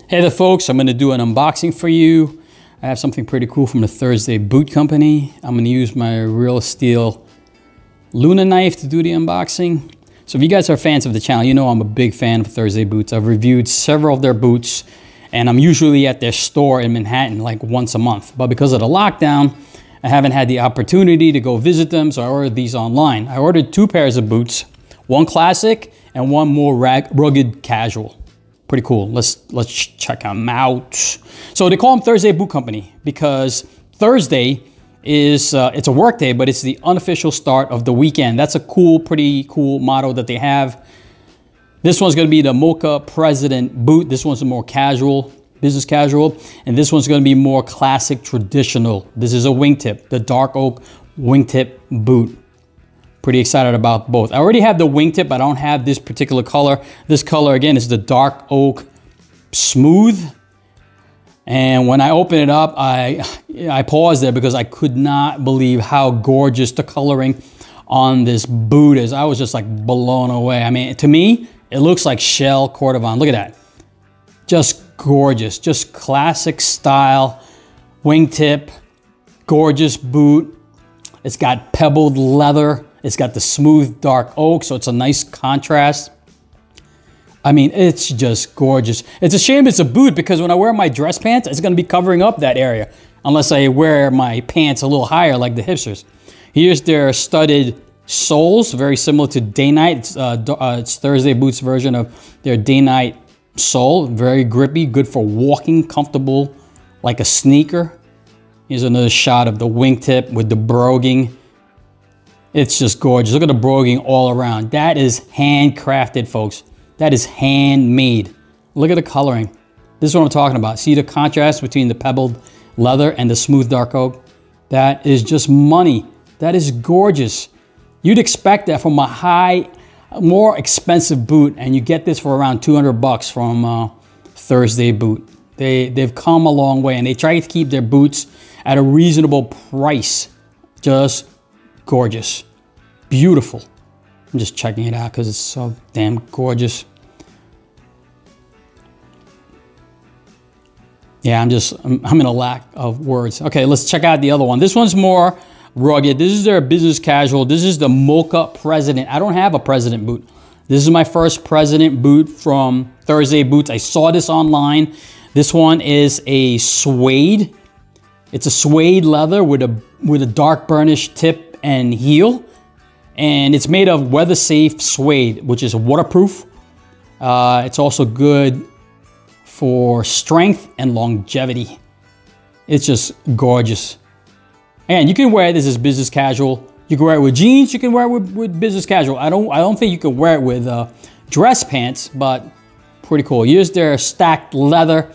Hey there folks, I'm going to do an unboxing for you. I have something pretty cool from the Thursday Boot Company. I'm going to use my real steel Luna knife to do the unboxing. So if you guys are fans of the channel, you know I'm a big fan of Thursday Boots. I've reviewed several of their boots and I'm usually at their store in Manhattan like once a month. But because of the lockdown, I haven't had the opportunity to go visit them, so I ordered these online. I ordered 2 pairs of boots, one classic and one more rugged casual. Pretty cool. Let's check them out. So they call them Thursday Boot Company because Thursday is it's a work day, but it's the unofficial start of the weekend. That's a pretty cool motto that they have. This one's going to be the Mocha President boot. This one's a more casual, business casual, and this one's going to be more classic, traditional. This is a wingtip, the dark oak wingtip boot. Pretty excited about both. I already have the wingtip, but I don't have this particular color. This color, again, is the dark oak smooth. And when I open it up, I paused there because I could not believe how gorgeous the coloring on this boot is. I was just like blown away. I mean, to me, it looks like shell cordovan. Look at that. Just gorgeous, just classic style wingtip, gorgeous boot. It's got pebbled leather. It's got the smooth dark oak, so it's a nice contrast. I mean, it's just gorgeous. It's a shame it's a boot because when I wear my dress pants, it's gonna be covering up that area unless I wear my pants a little higher like the hipsters. Here's their studded soles, very similar to Day-Night. It's Thursday Boots version of their Day-Night sole. Very grippy, good for walking, comfortable like a sneaker. Here's another shot of the wingtip with the broguing. It's just gorgeous. Look at the broguing all around. That is handcrafted, folks. That is handmade. Look at the coloring. This is what I'm talking about. See the contrast between the pebbled leather and the smooth dark oak? That is just money. That is gorgeous. You'd expect that from a more expensive boot, and you get this for around 200 bucks from Thursday Boot. They've come a long way, and they try to keep their boots at a reasonable price. Just gorgeous, beautiful. I'm just checking it out because it's so damn gorgeous. Yeah, I'm in a lack of words. Okay, let's check out the other one. This one's more rugged. This is their business casual. This is the Mocha President. I don't have a President boot. This is my first President boot from Thursday Boots. I saw this online. This one is a suede. It's a suede leather with a dark burnished tip and heel, and it's made of weather-safe suede, which is waterproof. It's also good for strength and longevity. It's just gorgeous. And you can wear this as business casual. You can wear it with jeans. You can wear it with business casual. I don't think you can wear it with dress pants, but pretty cool. Here's their stacked leather.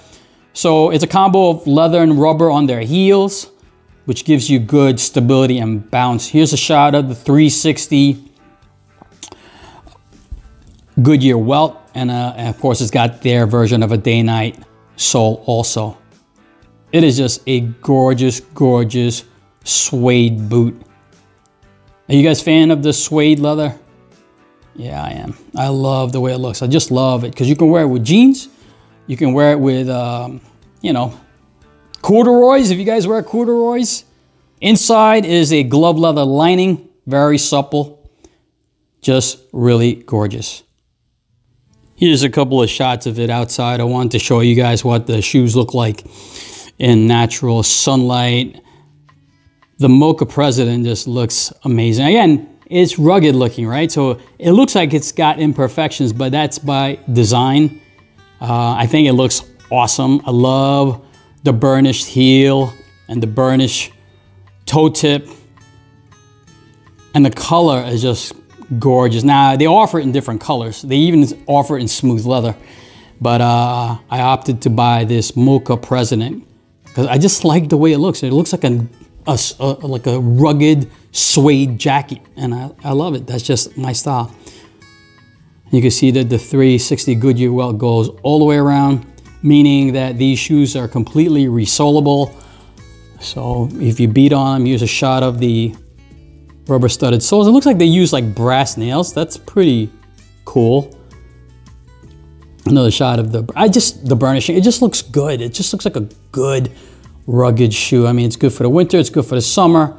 So it's a combo of leather and rubber on their heels, which gives you good stability and bounce. Here's a shot of the 360 Goodyear welt, and of course it's got their version of a Day-Night sole also. It is just a gorgeous, gorgeous suede boot. Are you guys a fan of the suede leather? Yeah, I am. I love the way it looks. I just love it because you can wear it with jeans. You can wear it with, you know, corduroys, if you guys wear corduroys. Inside is a glove leather lining, very supple, just really gorgeous. Here's a couple of shots of it outside. I wanted to show you guys what the shoes look like in natural sunlight. The Mocha President just looks amazing. Again, it's rugged looking, right? So it looks like it's got imperfections, but that's by design. I think it looks awesome. I love the burnished heel and the burnished toe tip, and the color is just gorgeous. Now they offer it in different colors. They even offer it in smooth leather, but I opted to buy this Mocha President because I just like the way it looks. It looks like a rugged suede jacket, and I love it. That's just my style. You can see that the 360 Goodyear welt goes all the way around, meaning that these shoes are completely resolable. So if you beat on them, here's a shot of the rubber studded soles. It looks like they use like brass nails. That's pretty cool. Another shot of the burnishing. It just looks good. It just looks like a good, rugged shoe. I mean, it's good for the winter. It's good for the summer.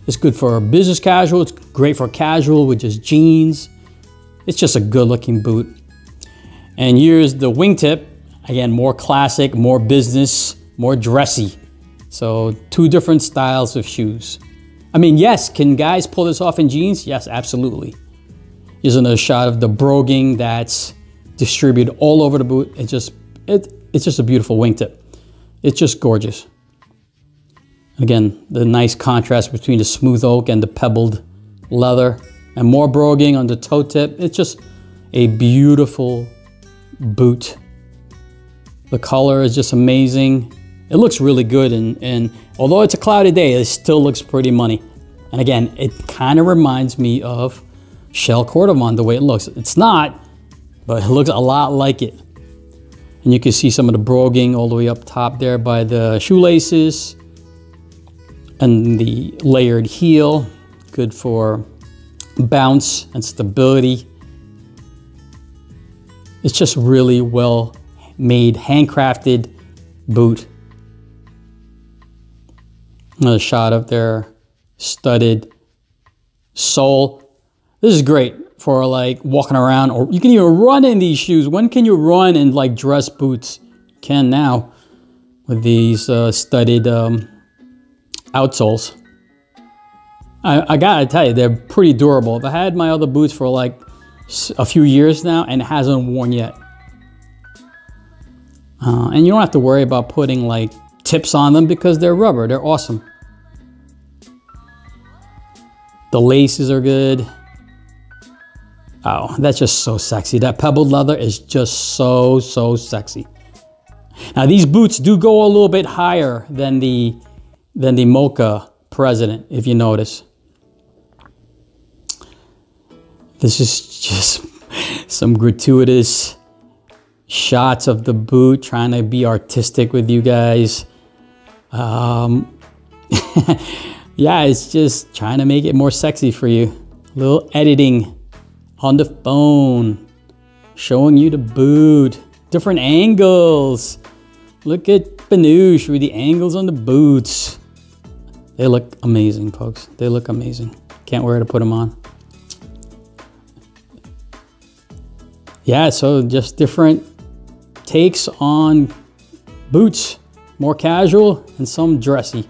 It's good for business casual. It's great for casual with just jeans. It's just a good looking boot. And here's the Wingtip. Again, more classic, more business, more dressy. So 2 different styles of shoes. I mean, yes, can guys pull this off in jeans? Yes, absolutely. Here's another shot of the broguing that's distributed all over the boot. It's just a beautiful wingtip. It's just gorgeous. Again, the nice contrast between the smooth oak and the pebbled leather, and more broguing on the toe tip. It's just a beautiful boot. The color is just amazing. It looks really good, and although it's a cloudy day, it still looks pretty money. And again, it kind of reminds me of Shell Cordovan, the way it looks. It's not, but it looks a lot like it. And you can see some of the broguing all the way up top there by the shoelaces. And the layered heel, good for bounce and stability. It's just really well made, handcrafted boot. Another shot of their studded sole. This is great for like walking around, or you can even run in these shoes. When can you run in like dress boots? You can now with these studded outsoles. I gotta tell you, they're pretty durable. I've had my other boots for like a few years now and it hasn't worn yet. And you don't have to worry about putting like tips on them because they're rubber. They're awesome. The laces are good. Oh, that's just so sexy. That pebbled leather is just so sexy. Now these boots do go a little bit higher than the Mocha President, if you notice. This is just some gratuitous shots of the boot, trying to be artistic with you guys. Yeah, it's just trying to make it more sexy for you. A little editing on the phone, showing you the boot, different angles. Look at Banouche with the angles on the boots. They look amazing, folks. They look amazing. Can't wait to put them on. Yeah, so just different takes on boots. More casual and some dressy.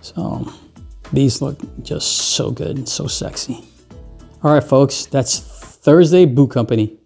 So these look just so good and so sexy. All right, folks, that's Thursday Boot Company.